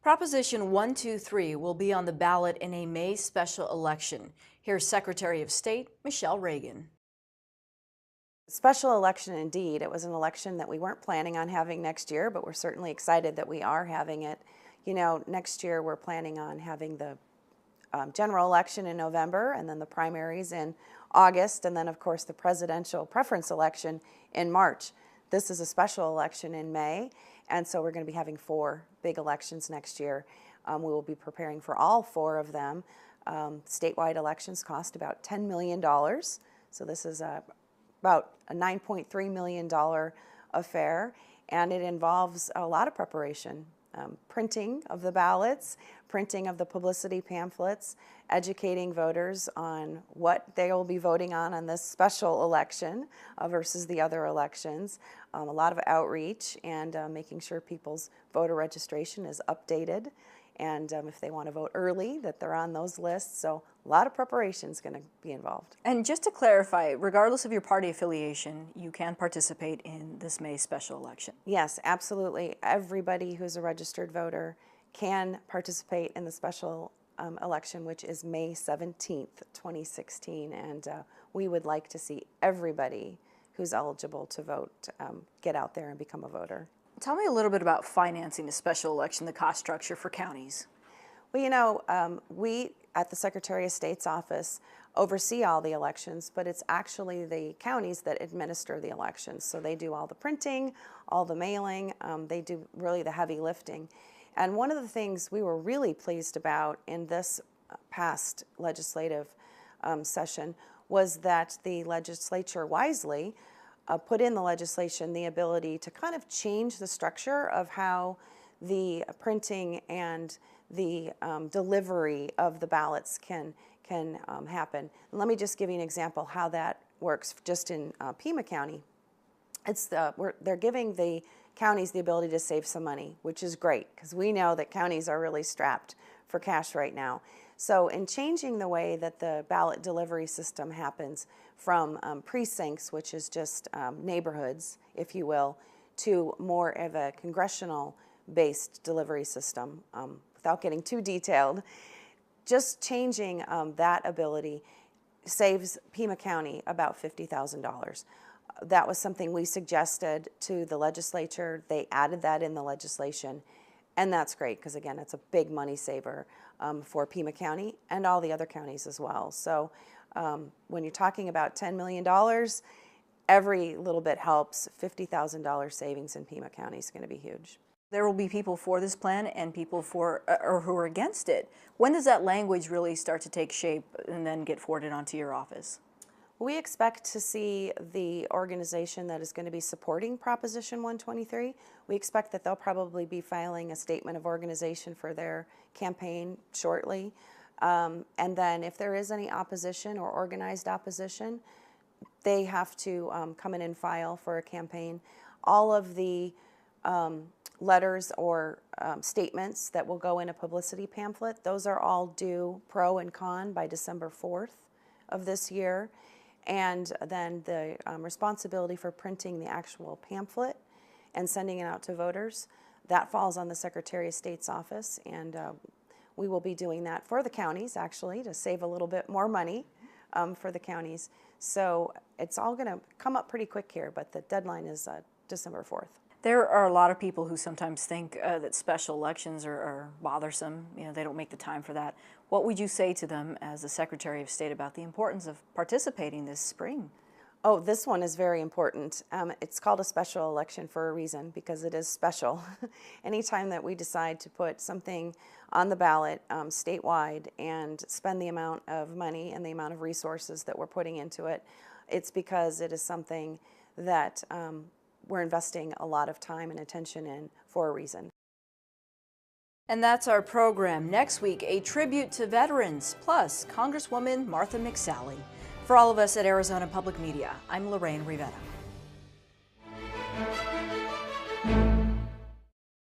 Proposition 123 will be on the ballot in a May special election. Here's Secretary of State Michele Reagan. Special election indeed. It was an election that we weren't planning on having next year, but we're certainly excited that we are having it. You know, next year we're planning on having the general election in November, and then the primaries in August, and then of course the presidential preference election in March. This is a special election in May, and so we're going to be having 4 big elections next year. We will be preparing for all 4 of them. Statewide elections cost about $10 million, so this is about a $9.3 million affair, and it involves a lot of preparation. Printing of the ballots, printing of the publicity pamphlets, educating voters on what they will be voting on this special election versus the other elections, a lot of outreach, and making sure people's voter registration is updated, and if they want to vote early, that they're on those lists. So a lot of preparation is going to be involved. And just to clarify, regardless of your party affiliation, you can participate in this May special election. Yes, absolutely. Everybody who's a registered voter can participate in the special election, which is May 17th, 2016. And we would like to see everybody who's eligible to vote get out there and become a voter. Tell me a little bit about financing a special election, the cost structure for counties. Well, you know, we at the Secretary of State's office oversee all the elections, but it's actually the counties that administer the elections. So they do all the printing, all the mailing, they do really the heavy lifting. And one of the things we were really pleased about in this past legislative session was that the legislature wisely put in the legislation the ability to kind of change the structure of how the printing and the delivery of the ballots can happen. And let me just give you an example how that works just in Pima County. They're giving the counties the ability to save some money, which is great because we know that counties are really strapped for cash right now. So in changing the way that the ballot delivery system happens from precincts, which is just neighborhoods, if you will, to more of a congressional-based delivery system, without getting too detailed, just changing that ability saves Pima County about $50,000. That was something we suggested to the legislature. They added that in the legislation, and that's great because, again, it's a big money saver for Pima County and all the other counties as well. So when you're talking about $10 million, every little bit helps. $50,000 savings in Pima County is going to be huge. There will be people for this plan and people for or who are against it. When does that language really start to take shape and then get forwarded onto your office? We expect to see the organization that is going to be supporting Proposition 123. We expect that they'll probably be filing a statement of organization for their campaign shortly. And then if there is any opposition or organized opposition, they have to come in and file for a campaign. All of the letters or statements that will go in a publicity pamphlet, those are all due pro and con by December 4th of this year. And then the responsibility for printing the actual pamphlet and sending it out to voters, that falls on the Secretary of State's office, and we will be doing that for the counties, actually, to save a little bit more money for the counties. So it's all going to come up pretty quick here, but the deadline is December 4th. There are a lot of people who sometimes think that special elections are bothersome. You know, they don't make the time for that. What would you say to them as the Secretary of State about the importance of participating this spring? Oh, this one is very important. It's called a special election for a reason because it is special. Anytime that we decide to put something on the ballot statewide and spend the amount of money and the amount of resources that we're putting into it, it's because it is something that we're investing a lot of time and attention in for a reason. And that's our program. Next week, a tribute to veterans, plus Congresswoman Martha McSally. For all of us at Arizona Public Media, I'm Lorraine Rivera.